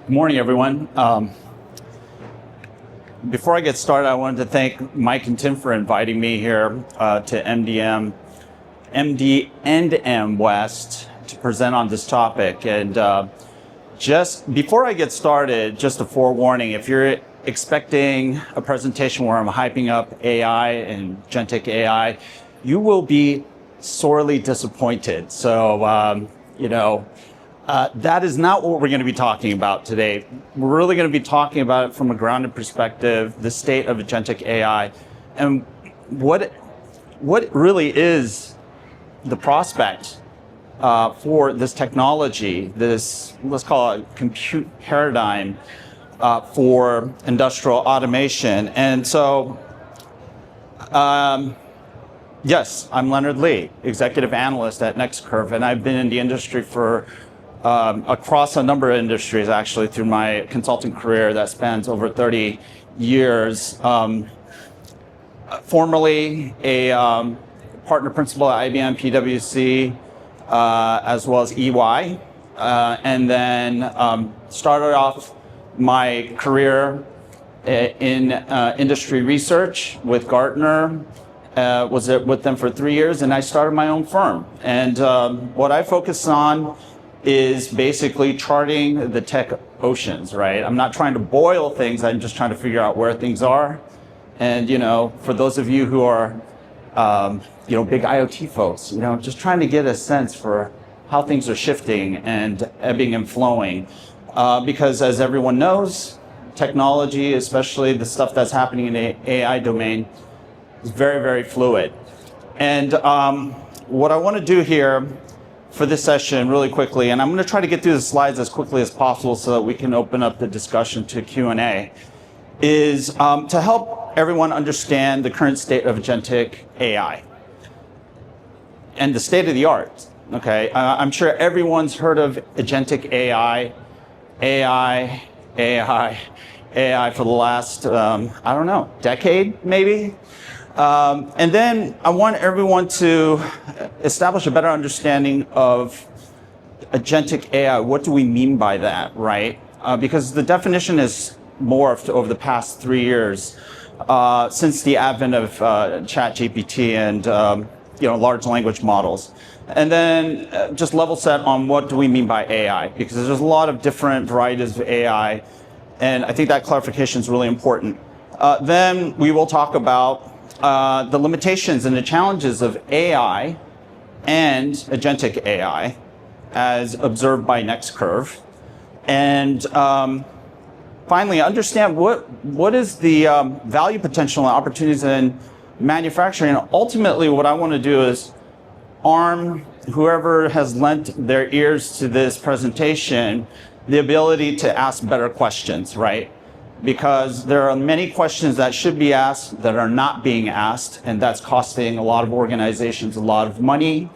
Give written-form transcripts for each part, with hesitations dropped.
Good morning, everyone. Before I get started, I wanted to thank Mike and Tim for inviting me here to MD&M West to present on this topic. And just before I get started, just a forewarning, if you're expecting a presentation where I'm hyping up AI and Agentic AI, you will be sorely disappointed. So, that is not what we're going to be talking about today. We're really going to be talking about it from a grounded perspective, the state of Agentic AI, and what really is the prospect for this technology, this, let's call it, compute paradigm for industrial automation. And so, yes, I'm Leonard Lee, executive analyst at NextCurve, and I've been in the industry for across a number of industries, actually, through my consulting career that spans over 30 years. Formerly a partner principal at IBM, PwC, as well as EY, and then started off my career in industry research with Gartner. Was with them for 3 years, and I started my own firm. And what I focus on is basically charting the tech oceans, right? I'm not trying to boil things, I'm just trying to figure out where things are. And, for those of you who are, big IoT folks, just trying to get a sense for how things are shifting and ebbing and flowing. Because as everyone knows, technology, especially the stuff that's happening in the AI domain, is very, very fluid. And what I want to do here for this session really quickly, and I'm going to try to get through the slides as quickly as possible so that we can open up the discussion to Q&A, is to help everyone understand the current state of Agentic AI and the state of the art. Okay, I'm sure everyone's heard of Agentic AI for the last, decade maybe. And then I want everyone to establish a better understanding of Agentic AI. What do we mean by that, right? Because the definition has morphed over the past 3 years since the advent of ChatGPT and large language models. And then just level set on what do we mean by AI, because there's a lot of different varieties of AI, and I think that clarification is really important. Then we will talk about the limitations and the challenges of AI and Agentic AI as observed by NextCurve. And finally, understand what is the value potential and opportunities in manufacturing. And ultimately, what I want to do is arm whoever has lent their ears to this presentation the ability to ask better questions, right? Because there are many questions that should be asked that are not being asked, and that's costing a lot of organizations a lot of money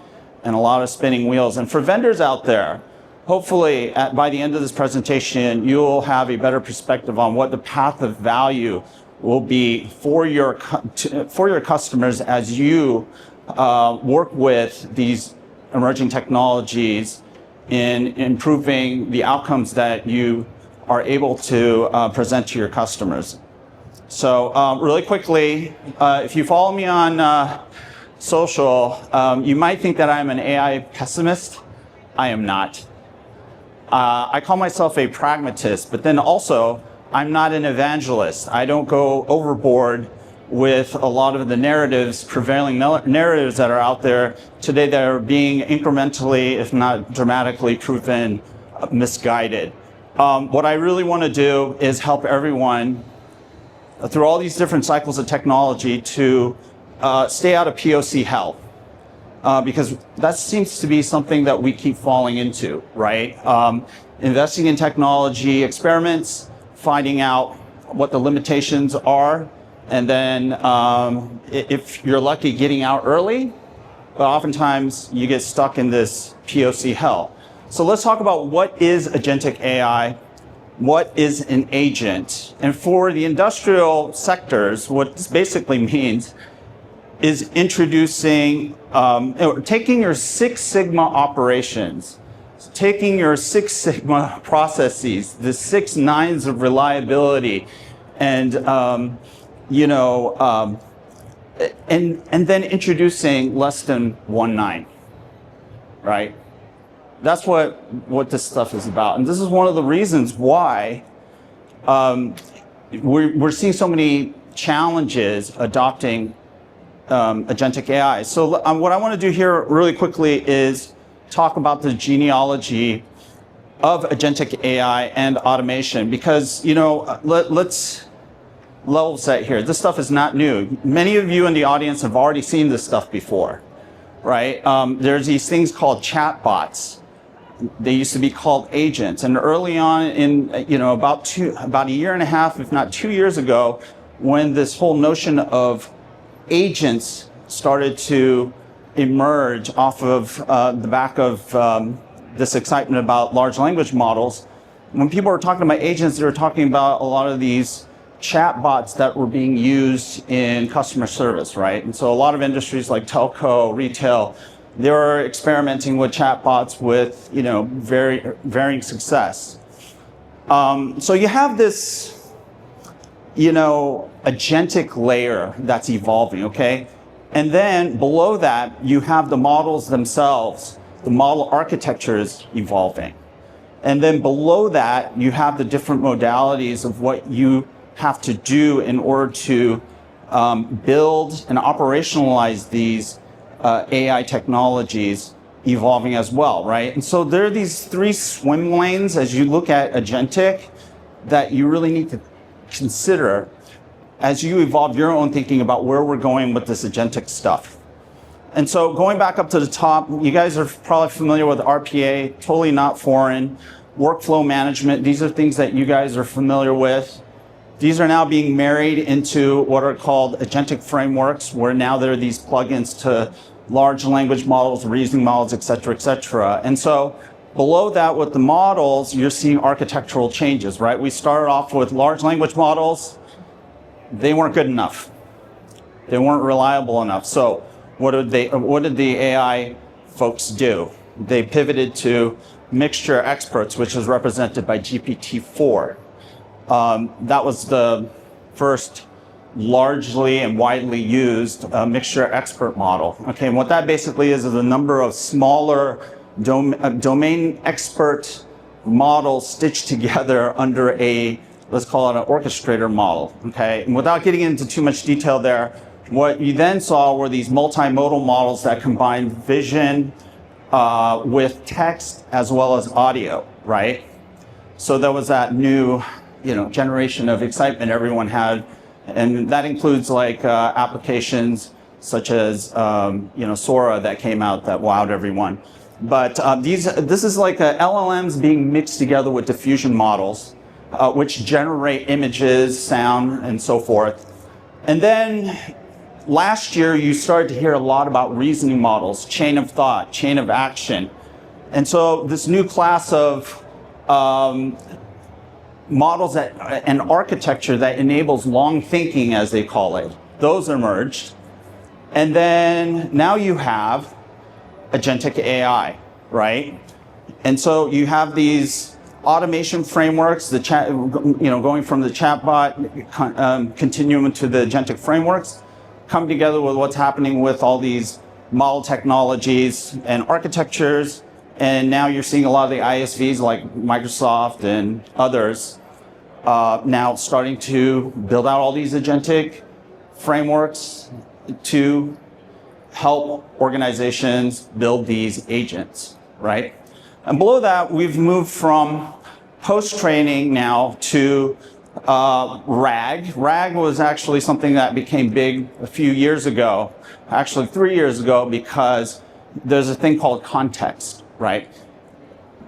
and a lot of spinning wheels. And for vendors out there, hopefully by the end of this presentation, you'll have a better perspective on what the path of value will be for your customers as you work with these emerging technologies in improving the outcomes that you are able to present to your customers. So really quickly, if you follow me on social, you might think that I'm an AI pessimist. I am not. I call myself a pragmatist, but then also I'm not an evangelist. I don't go overboard with a lot of the prevailing narratives that are out there today that are being incrementally, if not dramatically, proven misguided. What I really want to do is help everyone through all these different cycles of technology to stay out of POC hell, because that seems to be something that we keep falling into, right? Investing in technology experiments, finding out what the limitations are, and then if you're lucky, getting out early, but oftentimes you get stuck in this POC hell. So let's talk about what is Agentic AI, what is an agent. And for the industrial sectors, what this basically means is introducing, taking your Six Sigma operations, taking your Six Sigma processes, the 6 nines of reliability, and and then introducing less than 1 9, right? That's what this stuff is about, and this is one of the reasons why we're seeing so many challenges adopting agentic AI. So what I want to do here really quickly is talk about the genealogy of agentic AI and automation, because let's level set here. This stuff is not new. Many of you in the audience have already seen this stuff before, right? There's these things called chatbots. They used to be called agents, and early on in about a year and a half, if not 2 years ago, when this whole notion of agents started to emerge off of the back of this excitement about large language models. When people were talking about agents, they were talking about a lot of these chatbots that were being used in customer service, right? And so a lot of industries like telco, retail, they were experimenting with chatbots with very varying success. So you have this agentic layer that's evolving, okay? And then below that, you have the models themselves, the model architecture is evolving. And then below that, you have the different modalities of what you have to do in order to build and operationalize these AI technologies evolving as well, right? And so there are these 3 swim lanes as you look at agentic that you really need to consider as you evolve your own thinking about where we're going with this agentic stuff. And so going back up to the top, you guys are probably familiar with RPA, totally not foreign. Workflow management, these are things that you guys are familiar with. These are now being married into what are called agentic frameworks, where now there are these plugins to large language models, reasoning models, et cetera, et cetera. And so below that, with the models, you're seeing architectural changes, right? We started off with large language models. They weren't good enough. They weren't reliable enough. So what did the AI folks do? They pivoted to mixture experts, which is represented by GPT-4. That was the first largely and widely used mixture expert model. Okay, and what that basically is a number of smaller domain expert models stitched together under a, let's call it an orchestrator model. Okay, and without getting into too much detail there, what you then saw were these multimodal models that combined vision with text as well as audio, right? So there was that new generation of excitement everyone had, and that includes like applications such as Sora that came out that wowed everyone. But this is like LLMs being mixed together with diffusion models, which generate images, sound, and so forth. And then last year, you started to hear a lot about reasoning models, chain of thought, chain of action. And so this new class of models and architecture that enables long thinking, as they call it, those emerged. And then now you have agentic AI, right? And so you have these automation frameworks, the chat, going from the chatbot continuum to the agentic frameworks, come together with what's happening with all these model technologies and architectures. And now you're seeing a lot of the ISVs like Microsoft and others now starting to build out all these agentic frameworks to help organizations build these agents, right? And below that, we've moved from post-training now to RAG. RAG was actually something that became big a few years ago, actually 3 years ago, because there's a thing called context, right?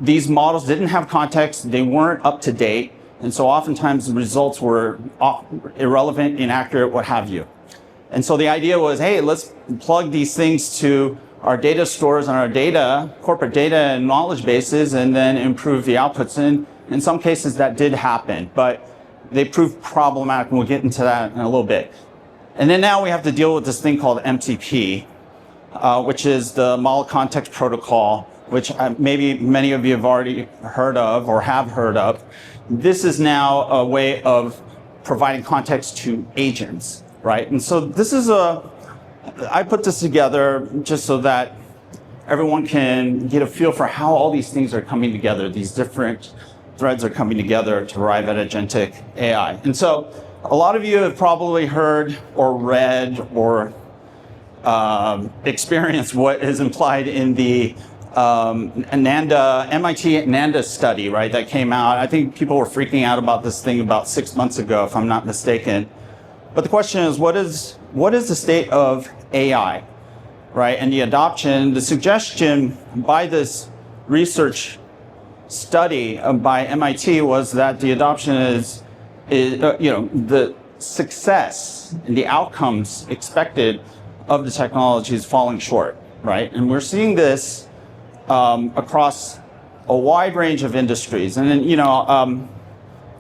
These models didn't have context, they weren't up to date, and so oftentimes the results were irrelevant, inaccurate, what have you. And so the idea was, hey, let's plug these things to our data stores and our data, corporate data and knowledge bases, and then improve the outputs. And in some cases that did happen, but they proved problematic, and we'll get into that in a little bit. And then now we have to deal with this thing called MCP, which is the Model Context Protocol which maybe many of you have already heard of or have heard of. This is now a way of providing context to agents, right? And so this is I put this together just so that everyone can get a feel for how all these things are coming together. These different threads are coming together to arrive at agentic AI. And so a lot of you have probably heard or read or experienced what is implied in the MIT Ananda study, right, that came out. I think people were freaking out about this thing about 6 months ago, if I'm not mistaken. But the question is, what is the state of AI, right, and the adoption? The suggestion by this research study by MIT was that the adoption is the success and the outcomes expected of the technology is falling short, right? And we're seeing this across a wide range of industries. And then,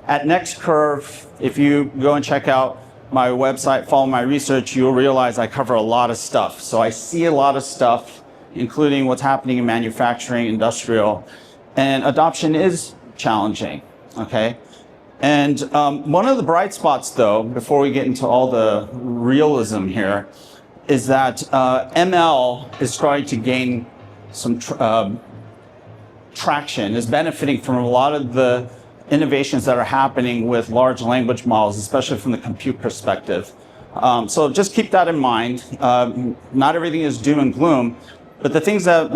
at Next Curve, if you go and check out my website, follow my research, you'll realize I cover a lot of stuff. So I see a lot of stuff, including what's happening in manufacturing, industrial, and adoption is challenging, okay? And one of the bright spots, though, before we get into all the realism here, is that ML is starting to gain some traction, is benefiting from a lot of the innovations that are happening with large language models, especially from the compute perspective. So just keep that in mind. Not everything is doom and gloom, but the things that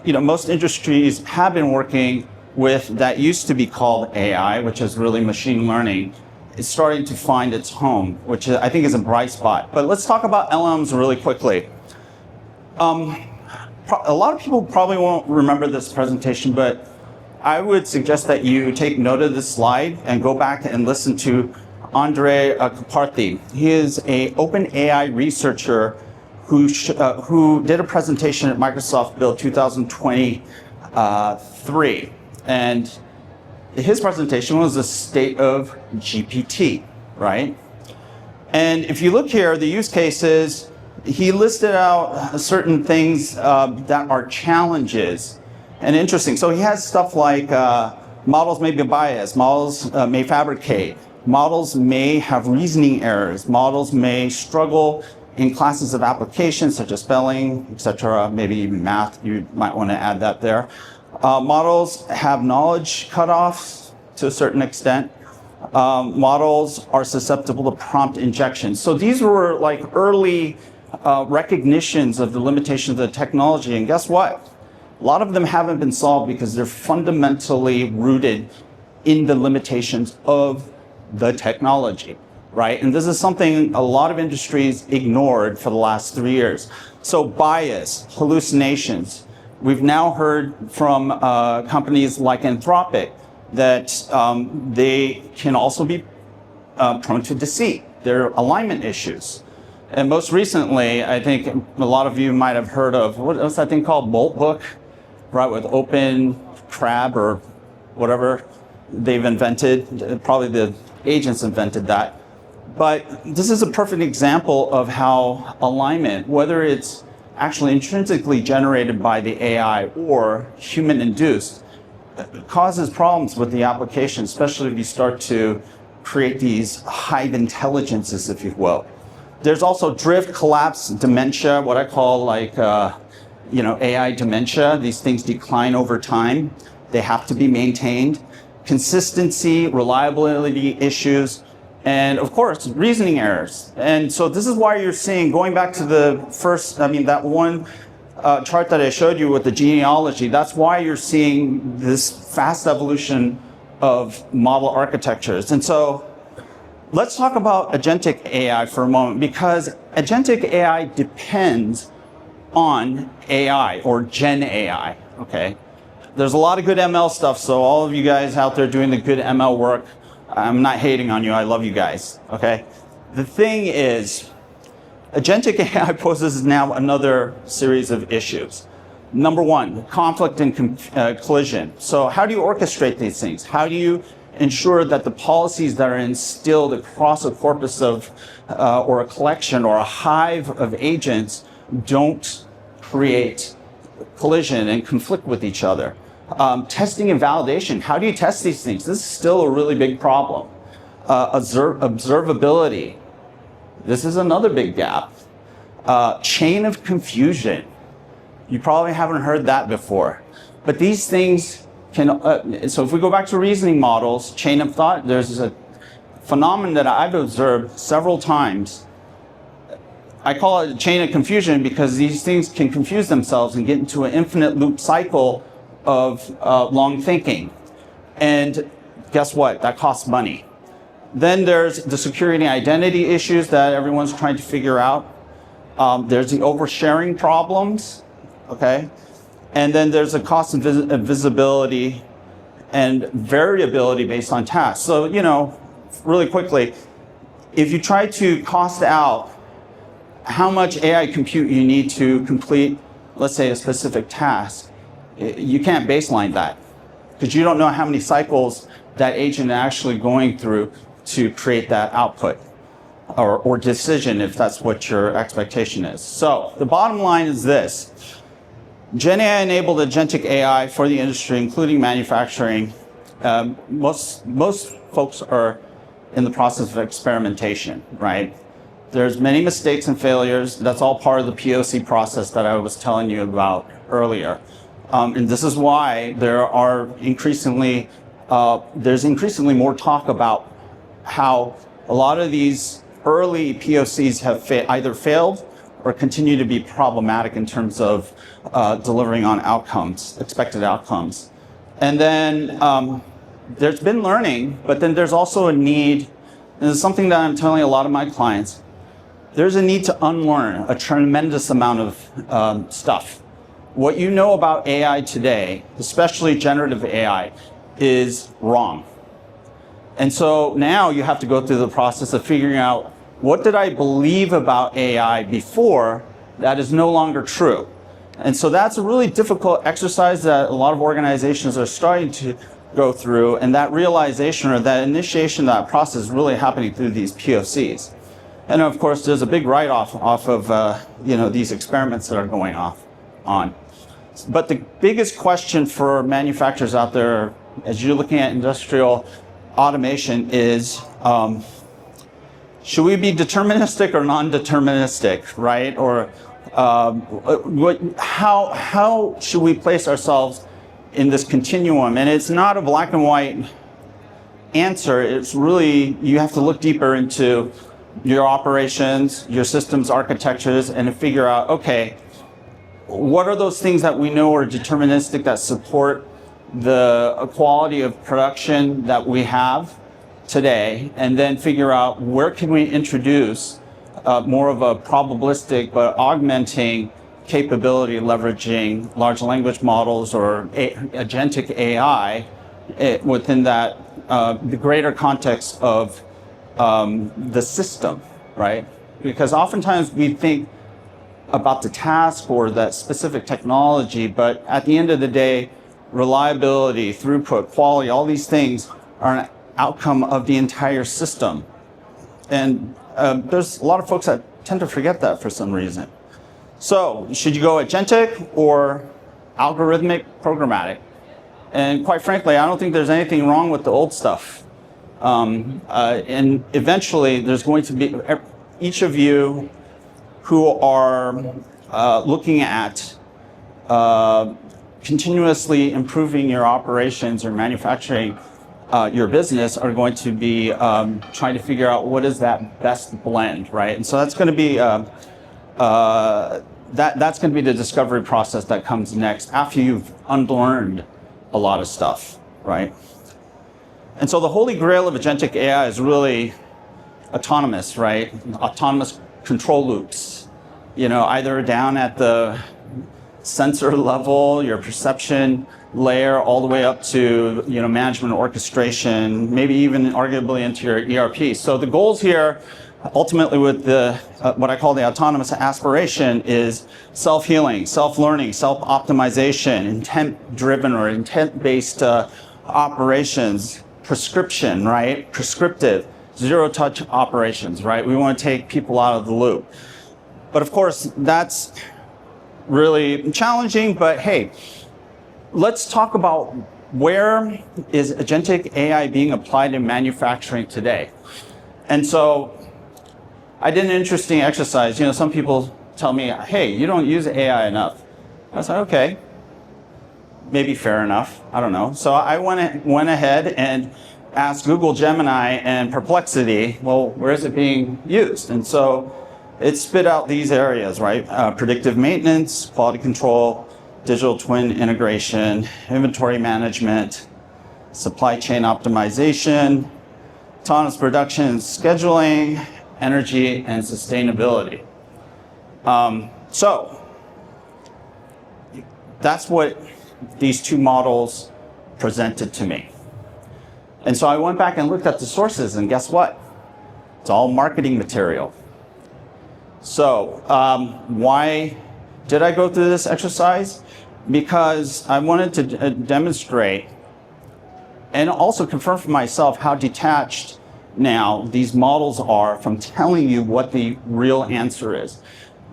most industries have been working with that used to be called AI, which is really machine learning, is starting to find its home, which I think is a bright spot. But let's talk about LLMs really quickly. A lot of people probably won't remember this presentation, but I would suggest that you take note of this slide and go back and listen to Andre Karpathy. He is an OpenAI researcher who did a presentation at Microsoft Build 2023. And his presentation was the state of GPT, right? And if you look here, the use cases, he listed out certain things that are challenges and interesting. So he has stuff like models may be biased, models may fabricate, models may have reasoning errors, models may struggle in classes of applications such as spelling, etc., maybe even math. You might want to add that there. Models have knowledge cutoffs to a certain extent. Models are susceptible to prompt injection. So these were like early recognitions of the limitations of the technology. And guess what? A lot of them haven't been solved because they're fundamentally rooted in the limitations of the technology, right? And this is something a lot of industries ignored for the last 3 years. So bias, hallucinations. We've now heard from companies like Anthropic that they can also be prone to deceit. There are alignment issues. And most recently, I think a lot of you might have heard of, what's that thing called? Boltbook, right, with Open Crab or whatever they've invented. Probably the agents invented that. But this is a perfect example of how alignment, whether it's actually intrinsically generated by the AI or human-induced, causes problems with the application, especially if you start to create these hive intelligences, if you will. There's also drift, collapse, dementia, what I call like, AI dementia. These things decline over time. They have to be maintained. Consistency, reliability issues, and of course, reasoning errors. And so this is why you're seeing, going back to the first, that one chart that I showed you with the genealogy, that's why you're seeing this fast evolution of model architectures. And so let's talk about agentic AI for a moment, because agentic AI depends on AI or Gen AI, okay? There's a lot of good ML stuff, so all of you guys out there doing the good ML work, I'm not hating on you, I love you guys, okay? The thing is, agentic AI poses now another series of issues. Number one, conflict and collision. So how do you orchestrate these things? How do you ensure that the policies that are instilled across a corpus of, or a collection or a hive of agents don't create collision and conflict with each other. Testing and validation. How do you test these things? This is still a really big problem. Observability. This is another big gap. Chain of confusion. You probably haven't heard that before. But these things can, so if we go back to reasoning models, chain of thought, there's a phenomenon that I've observed several times. I call it a chain of confusion because these things can confuse themselves and get into an infinite loop cycle of long thinking. And guess what? That costs money. Then there's the security and identity issues that everyone's trying to figure out. There's the oversharing problems, okay? And then there's the cost of visibility and variability based on tasks. So, you know, really quickly, if you try to cost out how much AI compute you need to complete, let's say, a specific task, you can't baseline that because you don't know how many cycles that agent is actually going through to create that output or decision if that's what your expectation is. So the bottom line is this. Gen AI enabled agentic AI for the industry, including manufacturing. Most folks are in the process of experimentation, right? There's many mistakes and failures. That's all part of the POC process that I was telling you about earlier. And this is why there's increasingly more talk about how a lot of these early POCs have either failed or continue to be problematic in terms of delivering on outcomes, expected outcomes. And then there's been learning, but then there's also a need, and it's something that I'm telling a lot of my clients, there's a need to unlearn a tremendous amount of stuff. What you know about AI today, especially generative AI, is wrong. And so now you have to go through the process of figuring out what did I believe about AI before that is no longer true. And so that's a really difficult exercise that a lot of organizations are starting to go through, and that realization or that initiation of that process is really happening through these POCs. And of course, there's a big write-off of these experiments that are going on. But the biggest question for manufacturers out there, as you're looking at industrial automation, is should we be deterministic or non-deterministic, right? Or how should we place ourselves in this continuum? And it's not a black and white answer. It's really, you have to look deeper into your operations, your systems architectures, and to figure out, okay, what are those things that we know are deterministic that support the quality of production that we have today, and then figure out where can we introduce more of a probabilistic but augmenting capability, leveraging large language models or agentic AI within that the greater context of the system, right? Because oftentimes we think about the task or that specific technology, but at the end of the day, reliability, throughput, quality, all these things are an outcome of the entire system. And there's a lot of folks that tend to forget that for some reason. So should you go agentic or algorithmic programmatic? And quite frankly, I don't think there's anything wrong with the old stuff. And eventually there's going to be, each of you who are looking at continuously improving your operations or manufacturing your business are going to be trying to figure out what is that best blend, right? And so that's going to be that's going to be the discovery process that comes next after you've unlearned a lot of stuff, right? And so the holy grail of agentic AI is really autonomous, right? Autonomous control loops, you know, either down at the sensor level, your perception layer, all the way up to, you know, management orchestration, maybe even arguably into your ERP. So the goals here, ultimately with the what I call the autonomous aspiration, is self-healing, self-learning, self-optimization, intent-driven or intent-based operations, prescription, right? Prescriptive, zero-touch operations, right? We want to take people out of the loop. But of course, that's really challenging, but hey, let's talk about where is agentic AI being applied in manufacturing today. And so I did an interesting exercise. Some people tell me, hey, you don't use AI enough. I was like, okay, maybe fair enough. I don't know. So I went ahead and asked Google Gemini and Perplexity, well, where is it being used? And so it spit out these areas, right? Predictive maintenance, quality control, digital twin integration, inventory management, supply chain optimization, autonomous production and scheduling, energy and sustainability. So that's what these two models presented to me. And so I went back and looked at the sources, and guess what? It's all marketing material. So why did I go through this exercise? Because I wanted to demonstrate and also confirm for myself how detached now these models are from telling you what the real answer is.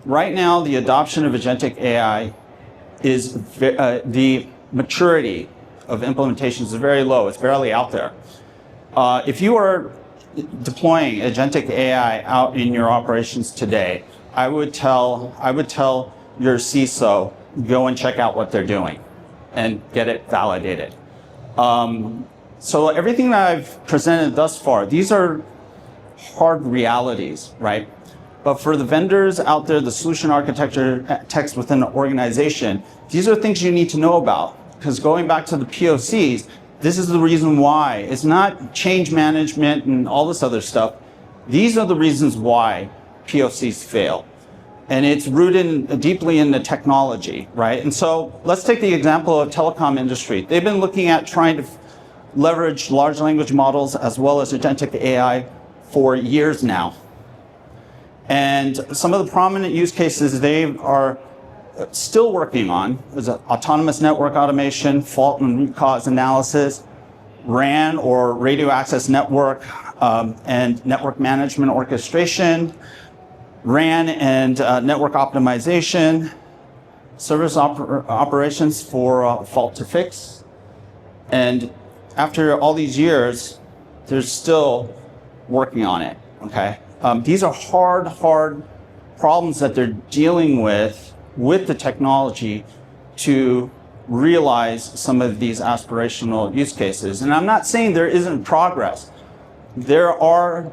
Right now, the adoption of agentic AI is the maturity of implementations is very low. It's barely out there. If you are deploying agentic AI out in your operations today, I would tell your CISO, go and check out what they're doing and get it validated. So everything that I've presented thus far, these are hard realities, right? But for the vendors out there, the solution architects within an organization, these are things you need to know about. Because going back to the POCs, this is the reason why. It's not change management and all this other stuff. These are the reasons why POCs fail. And it's rooted deeply in the technology, right? And so let's take the example of telecom industry. They've been looking at trying to leverage large language models as well as agentic AI for years now. And some of the prominent use cases they are still working on is autonomous network automation, fault and root cause analysis, RAN or radio access network, and network management orchestration, RAN and network optimization, service operations for fault to fix. And after all these years, they're still working on it, okay? These are hard problems that they're dealing with the technology to realize some of these aspirational use cases. And I'm not saying there isn't progress. There are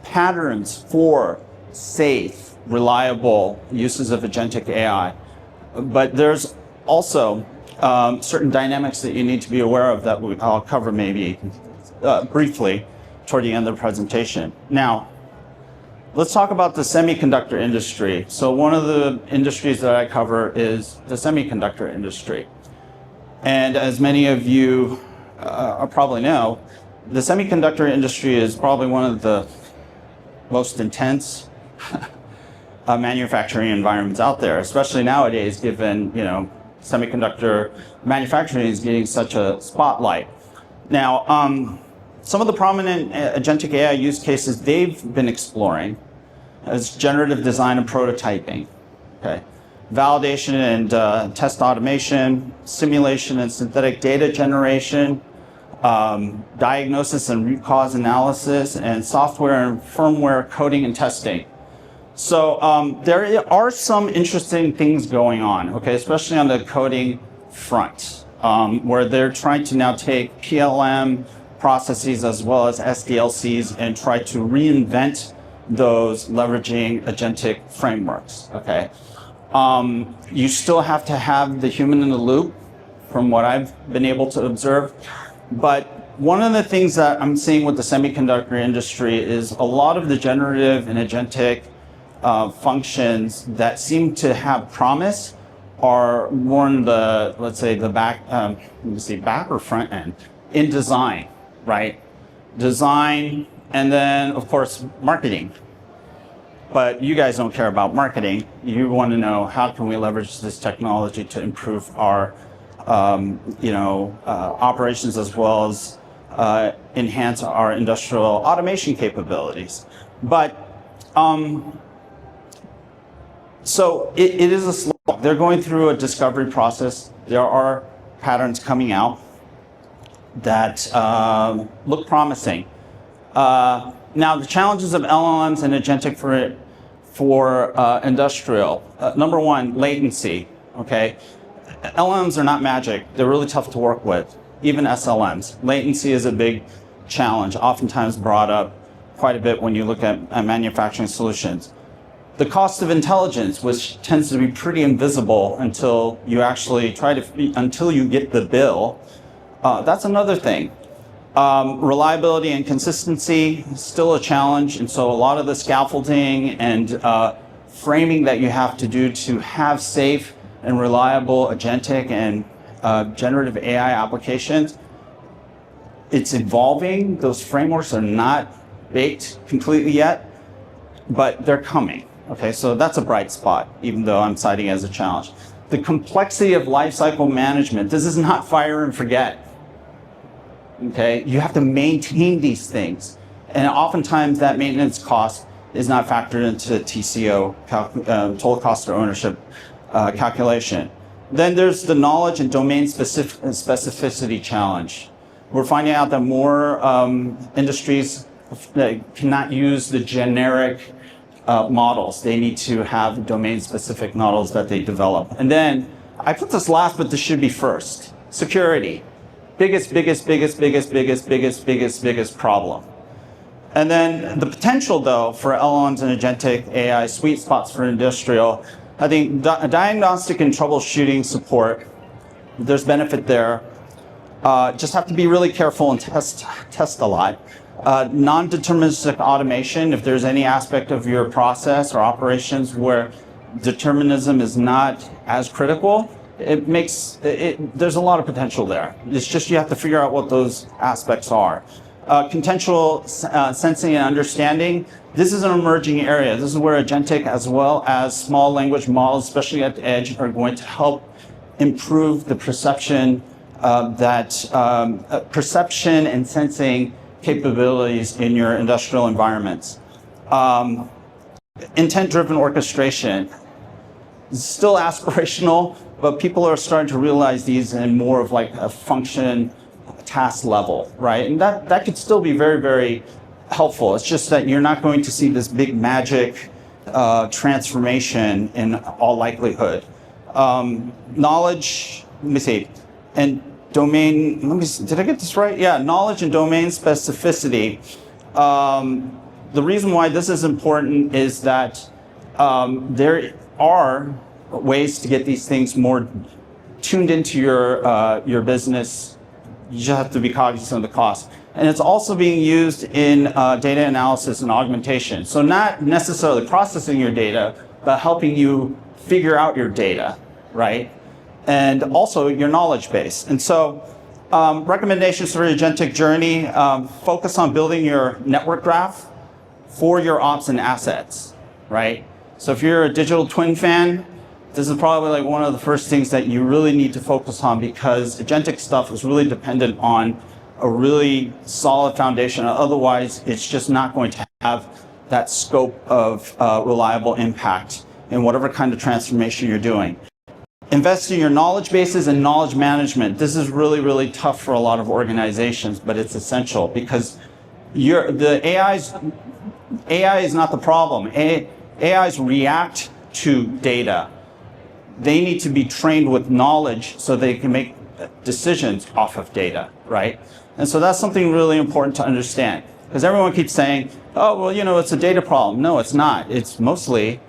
patterns for safe, reliable uses of agentic AI, but there's also certain dynamics that you need to be aware of that I'll cover maybe briefly toward the end of the presentation. Now, let's talk about the semiconductor industry. So one of the industries that I cover is the semiconductor industry. And as many of you probably know, the semiconductor industry is probably one of the most intense manufacturing environments out there, especially nowadays, given, semiconductor manufacturing is getting such a spotlight. Now, some of the prominent agentic AI use cases they've been exploring is generative design and prototyping, okay? Validation and test automation, simulation and synthetic data generation, diagnosis and root cause analysis, and software and firmware coding and testing. So there are some interesting things going on, okay, especially on the coding front, where they're trying to now take PLM processes as well as SDLCs and try to reinvent those leveraging agentic frameworks, okay? You still have to have the human in the loop from what I've been able to observe. But one of the things that I'm seeing with the semiconductor industry is a lot of the generative and agentic functions that seem to have promise are more in the, let's say, the back, back or front end in design, right? Design, and then, of course, marketing. But you guys don't care about marketing. You want to know how can we leverage this technology to improve our, operations as well as enhance our industrial automation capabilities. But so it is a slow they're going through a discovery process. There are patterns coming out that look promising. Now, the challenges of LLMs and agentic for industrial. Number one, latency. Okay, LLMs are not magic. They're really tough to work with. Even SLMs. Latency is a big challenge, oftentimes brought up quite a bit when you look at manufacturing solutions. The cost of intelligence, which tends to be pretty invisible until you actually until you get the bill. That's another thing. Reliability and consistency is still a challenge, and so a lot of the scaffolding and framing that you have to do to have safe and reliable agentic and generative AI applications, it's evolving. Those frameworks are not baked completely yet, but they're coming. Okay, so that's a bright spot, even though I'm citing it as a challenge. The complexity of lifecycle management. This is not fire and forget. Okay, you have to maintain these things, and oftentimes that maintenance cost is not factored into TCO, total cost of ownership calculation. Then there's the knowledge and domain specificity challenge. We're finding out that more industries cannot use the generic models. They need to have domain-specific models that they develop. And then, I put this last, but this should be first. Security. Biggest problem. And then the potential, though, for LLMs and agentic AI, sweet spots for industrial. I think diagnostic and troubleshooting support, there's benefit there. Just have to be really careful and test a lot. Non-deterministic automation, if there's any aspect of your process or operations where determinism is not as critical, there's a lot of potential there. It's just you have to figure out what those aspects are. Contextual sensing and understanding, this is an emerging area. This is where agentic as well as small language models, especially at the edge, are going to help improve the perception perception and sensing capabilities in your industrial environments. Intent-driven orchestration is still aspirational, but people are starting to realize these in more of like a function task level, right? And that could still be very, very helpful. It's just that you're not going to see this big magic transformation in all likelihood. Knowledge, let me see, and domain, let me see, did I get this right? Yeah, knowledge and domain specificity. The reason why this is important is that there are ways to get these things more tuned into your business. You just have to be cognizant of the cost. And it's also being used in data analysis and augmentation. So not necessarily processing your data, but helping you figure out your data, right? And also your knowledge base. And so recommendations for agentic journey, focus on building your network graph for your ops and assets, right? So if you're a digital twin fan, this is probably like one of the first things that you really need to focus on, because agentic stuff is really dependent on a really solid foundation. Otherwise, it's just not going to have that scope of reliable impact in whatever kind of transformation you're doing. Invest in your knowledge bases and knowledge management. This is really, really tough for a lot of organizations, but it's essential because AI is not the problem. AIs react to data. They need to be trained with knowledge so they can make decisions off of data, right? And so that's something really important to understand, because everyone keeps saying, oh, well, you know, it's a data problem. No, it's not. It's mostly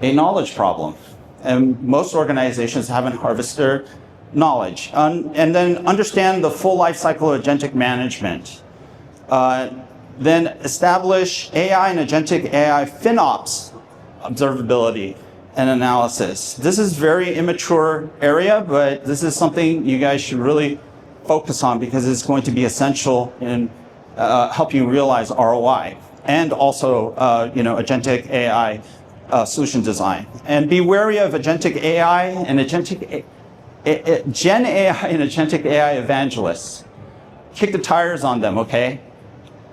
a knowledge problem. And most organizations haven't harvested their knowledge. And then understand the full life cycle of agentic management. Then establish AI and agentic AI FinOps observability and analysis. This is very immature area, but this is something you guys should really focus on, because it's going to be essential in helping you realize ROI and also agentic AI solution design. And be wary of agentic AI and Gen AI and agentic AI evangelists. Kick the tires on them, okay?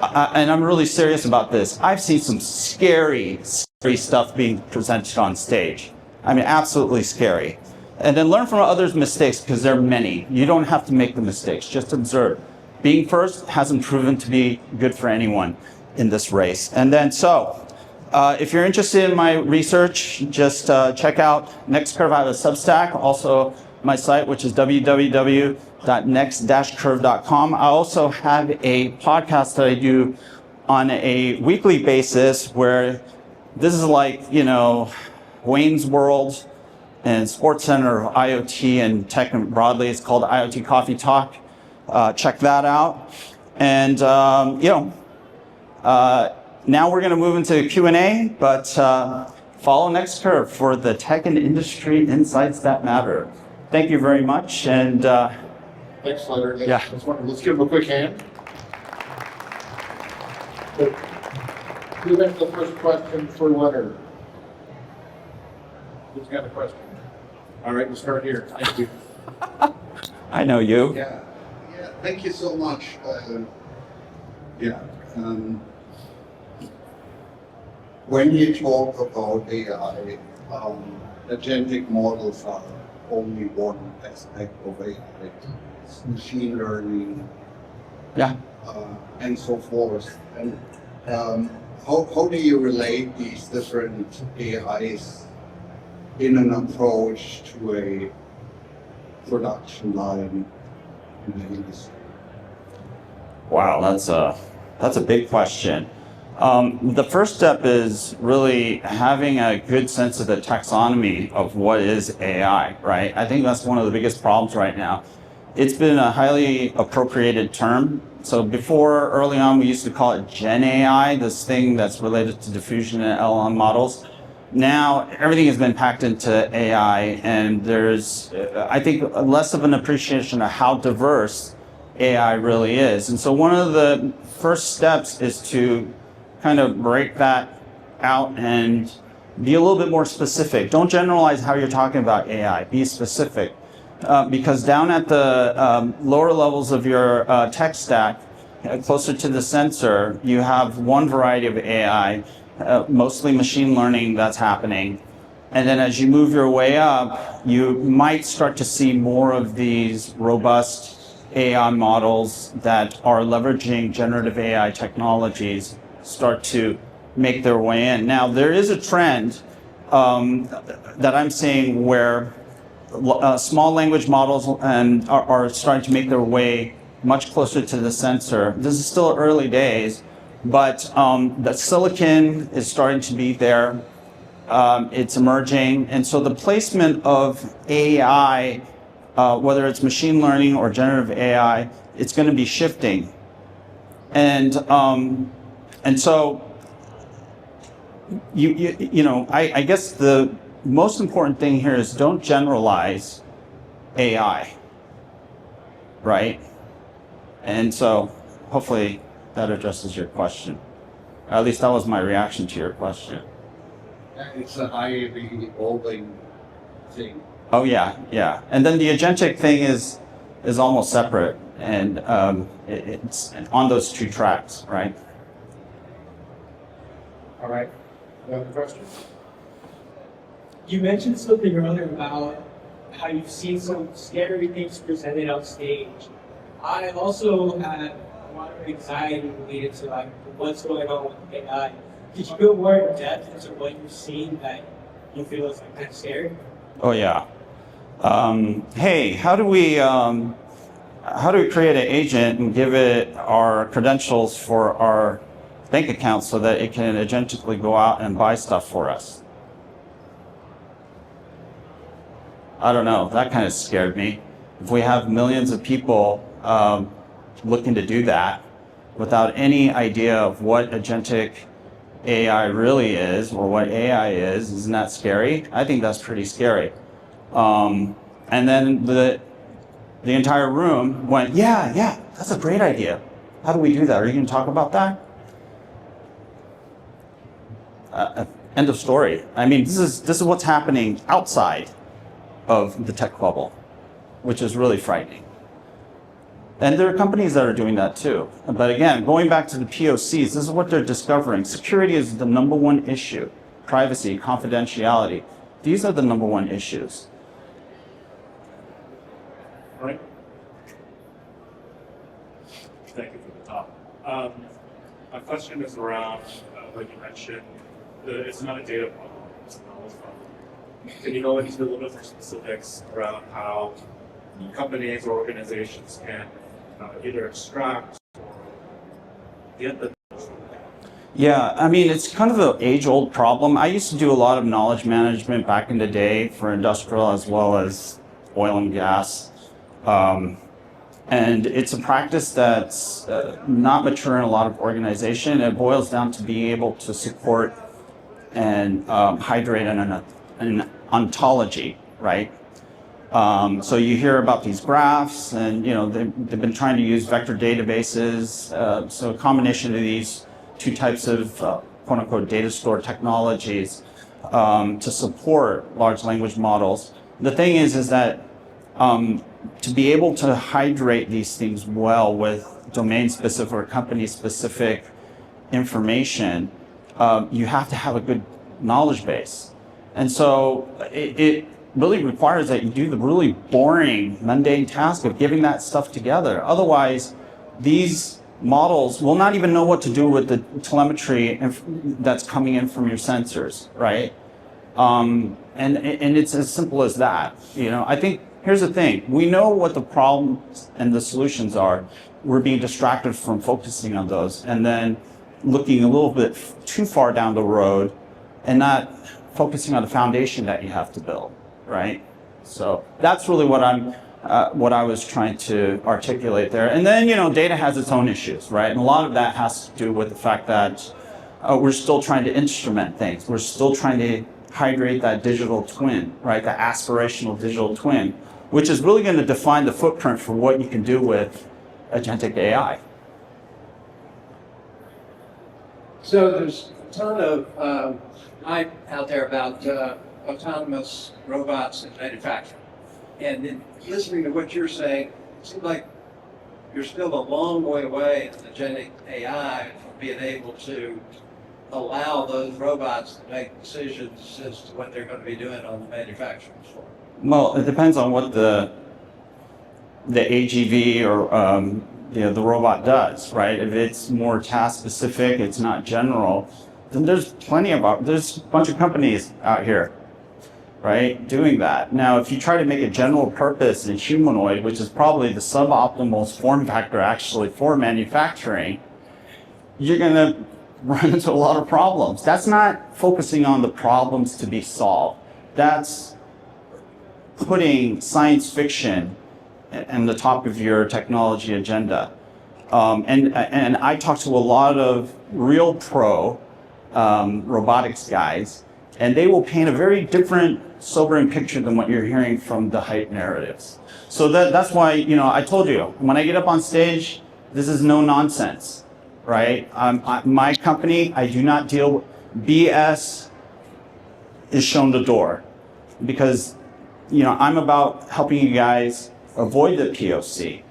And I'm really serious about this. I've seen some scary stuff being presented on stage. I mean, absolutely scary. And then learn from others' mistakes, because there are many. You don't have to make the mistakes, just observe. Being first hasn't proven to be good for anyone in this race. And then if you're interested in my research, just check out NextCurve. I have a Substack, also my site, which is www.next-curve.com. I also have a podcast that I do on a weekly basis where this is like, Wayne's World and Sports Center of IoT and tech broadly. It's called IoT Coffee Talk. Check that out. And, now we're going to move into Q&A, but follow NextCurve for the tech and industry insights that matter. Thank you very much. And thanks, Leonard. Yeah. Let's give him a quick hand. Who has the first question for Leonard? Who's got a question? All right, we'll start here. Thank you. I know you. Yeah, thank you so much. When you talk about AI, agentic models are only one aspect of AI. It's machine learning, and so forth. And how do you relate these different AIs in an approach to a production line in the industry? Wow, that's a big question. The first step is really having a good sense of the taxonomy of what is AI, right? I think that's one of the biggest problems right now. It's been a highly appropriated term. So before, early on, we used to call it Gen AI, this thing that's related to diffusion and LLM models. Now, everything has been packed into AI, and there's, I think, less of an appreciation of how diverse AI really is. And so one of the first steps is to kind of break that out and be a little bit more specific. Don't generalize how you're talking about AI. Be specific. Because down at the lower levels of your tech stack, closer to the sensor, you have one variety of AI, mostly machine learning that's happening. And then as you move your way up, you might start to see more of these robust AI models that are leveraging generative AI technologies start to make their way in. Now, there is a trend that I'm seeing where small language models are starting to make their way much closer to the sensor. This is still early days, but the silicon is starting to be there. It's emerging. And so the placement of AI, whether it's machine learning or generative AI, it's going to be shifting. And so, I guess the most important thing here is don't generalize AI, right? And so hopefully that addresses your question. At least that was my reaction to your question. It's a highly evolving thing. Oh yeah. And then the agentic thing is almost separate, and it's on those two tracks, right? All right. Another question? You mentioned something earlier about how you've seen some scary things presented on stage. I also had a lot of anxiety related to what's going on with AI. Could you go more in depth into what you've seen that you feel is kind of scary? Oh yeah. Hey, how do we create an agent and give it our credentials for our bank account so that it can agentically go out and buy stuff for us? I don't know. That kind of scared me. If we have millions of people looking to do that without any idea of what agentic AI really is or what AI is, isn't that scary? I think that's pretty scary. And then the entire room went, yeah, that's a great idea. How do we do that? Are you going to talk about that? End of story. I mean, this is what's happening outside of the tech bubble, which is really frightening. And there are companies that are doing that too. But again, going back to the POCs, this is what they're discovering. Security is the number one issue. Privacy, confidentiality. These are the number one issues. Right. Thank you for the talk. My question is around what you mentioned. It's not a data problem, it's a knowledge problem. Can you go into a little bit more specifics around how companies or organizations can either extract or get the Yeah, I mean, it's kind of an age-old problem. I used to do a lot of knowledge management back in the day for industrial as well as oil and gas. And it's a practice that's not mature in a lot of organization. It boils down to being able to support and hydrate an ontology, right? So you hear about these graphs, and they've been trying to use vector databases. So a combination of these two types of quote unquote data store technologies to support large language models. The thing is that to be able to hydrate these things well with domain specific or company specific information, you have to have a good knowledge base. And so it really requires that you do the really boring, mundane task of giving that stuff together. Otherwise, these models will not even know what to do with the telemetry that's coming in from your sensors, right? And it's as simple as that. I think here's the thing: we know what the problems and the solutions are. We're being distracted from focusing on those, and then looking a little bit too far down the road, and not focusing on the foundation that you have to build, right? So that's really what I was trying to articulate there. And then, data has its own issues, right? And a lot of that has to do with the fact that we're still trying to instrument things. We're still trying to hydrate that digital twin, right? The aspirational digital twin, which is really going to define the footprint for what you can do with agentic AI. So there's a ton of hype out there about autonomous robots in manufacturing. And then listening to what you're saying, it seems like you're still a long way away in agentic AI from being able to allow those robots to make decisions as to what they're going to be doing on the manufacturing floor. Well, it depends on what the AGV or the robot does, right? If it's more task specific, it's not general, then there's a bunch of companies out here, right, doing that. Now, if you try to make a general purpose in humanoid, which is probably the suboptimal form factor actually for manufacturing, you're going to run into a lot of problems. That's not focusing on the problems to be solved. That's putting science fiction in the top of your technology agenda. And I talk to a lot of real pro robotics guys, and they will paint a very different, sobering picture than what you're hearing from the hype narratives. So that's why, I told you, when I get up on stage, this is no nonsense, right? My company, I do not deal with BS is shown the door, because, I'm about helping you guys avoid the POC.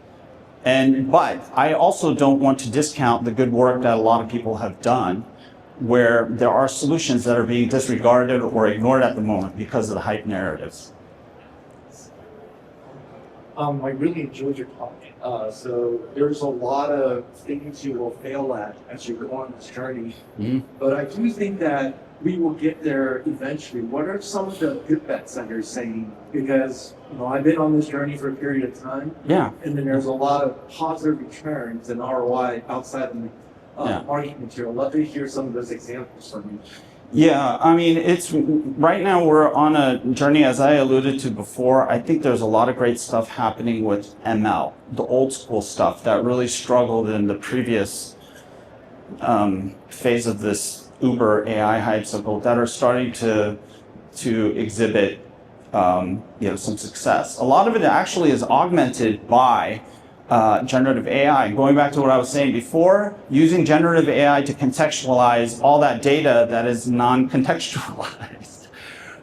But I also don't want to discount the good work that a lot of people have done, where there are solutions that are being disregarded or ignored at the moment because of the hype narratives. I really enjoyed your talk. So there's a lot of things you will fail at as you go on this journey. Mm-hmm. But I do think that we will get there eventually. What are some of the good bets that you're saying? Because I've been on this journey for a period of time. Yeah. And then there's a lot of positive returns and ROI outside of the market material. I'd love to hear some of those examples from you. Yeah, I mean, right now we're on a journey, as I alluded to before. I think there's a lot of great stuff happening with ML, the old school stuff that really struggled in the previous phase of this Uber AI hype cycle, that are starting to exhibit some success. A lot of it actually is augmented by generative AI. Going back to what I was saying before, using generative AI to contextualize all that data that is non-contextualized,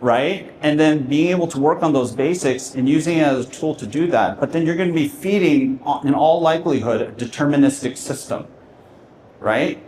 right? And then being able to work on those basics and using it as a tool to do that. But then you're going to be feeding, in all likelihood, a deterministic system, right?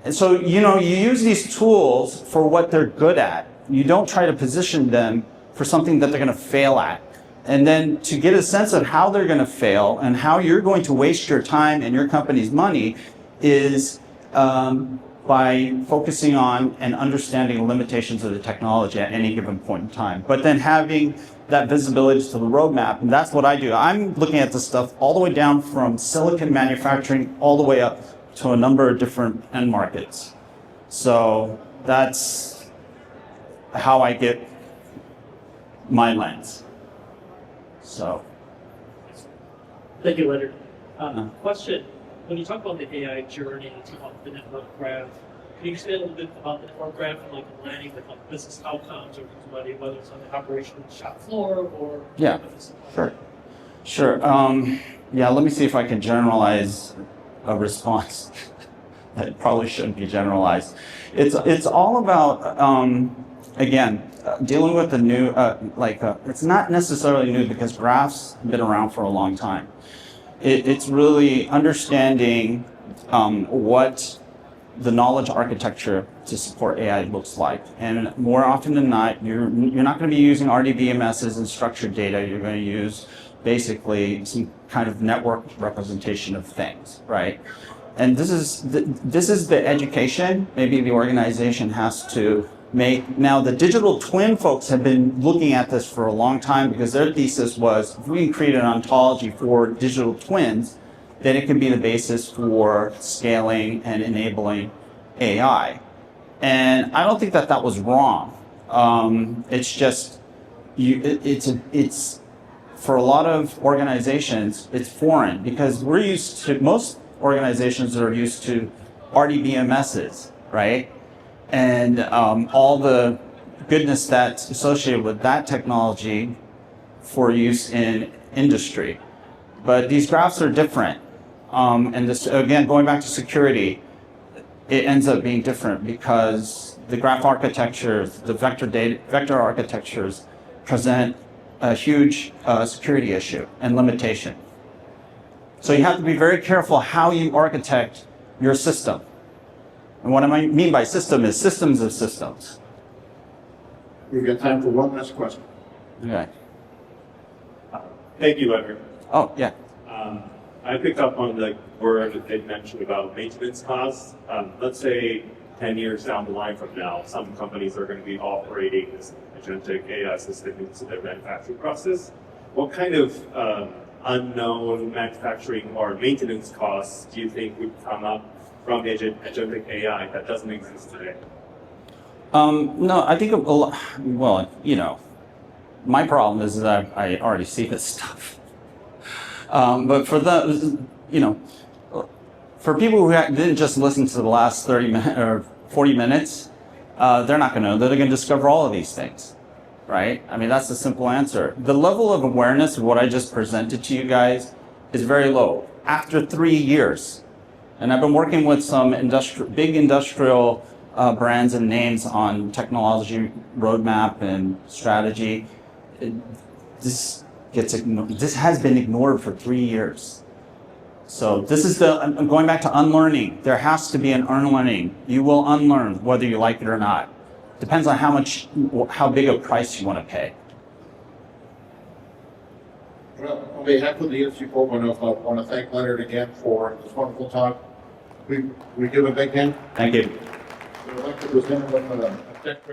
And so, you use these tools for what they're good at. You don't try to position them for something that they're going to fail at. And then to get a sense of how they're going to fail and how you're going to waste your time and your company's money is by focusing on and understanding the limitations of the technology at any given point in time. But then having that visibility to the roadmap, and that's what I do. I'm looking at this stuff all the way down from silicon manufacturing all the way up to a number of different end markets. So that's how I get my lens. So. Thank you, Leonard. Question, when you talk about the AI journey, you talk about the network graph, can you expand a little bit about the network graph and like aligning with like business outcomes or whether it's on the operation shop floor or... Yeah, sure. Yeah, let me see if I can generalize a response that probably shouldn't be generalized. It's all about, again, dealing with the new, it's not necessarily new because graphs have been around for a long time. It's really understanding what the knowledge architecture to support AI looks like. And more often than not, you're not going to be using RDBMSs and structured data. You're going to use basically some kind of network representation of things, right? And this is the education maybe the organization has to make. Now, the digital twin folks have been looking at this for a long time because their thesis was if we can create an ontology for digital twins, then it can be the basis for scaling and enabling AI. And I don't think that was wrong. It's just, it's for a lot of organizations, it's foreign because we're used to, most organizations are used to RDBMSs, right? And all the goodness that's associated with that technology for use in industry. But these graphs are different. And this, again, going back to security, it ends up being different because the graph architectures, the vector architectures present a huge security issue and limitation. So you have to be very careful how you architect your system. And what I mean by system is systems of systems. We've got time for one last question. Okay. Thank you, Leonard. Oh, yeah. I picked up on the word that they mentioned about maintenance costs. Let's say 10 years down the line from now, some companies are going to be operating this agentic AI system into their manufacturing process. What kind of unknown manufacturing or maintenance costs do you think would come up from agentic AI that doesn't exist today? No, I think, well, you know, my problem is that I already see this stuff. But for the, you know, for people who didn't just listen to the last 30 minutes or 40 minutes, they're not going to know. They're going to discover all of these things, right? I mean, that's the simple answer. The level of awareness of what I just presented to you guys is very low. After 3 years, and I've been working with some big industrial brands and names on technology roadmap and strategy. This has been ignored for 3 years. So this is I'm going back to unlearning. There has to be an unlearning. You will unlearn whether you like it or not. Depends on how big a price you want to pay. Well, on behalf of the Institute 4.0 Club, I want to thank Leonard again for this wonderful talk. We give a big hand. Thank you. We'd like to present with a tech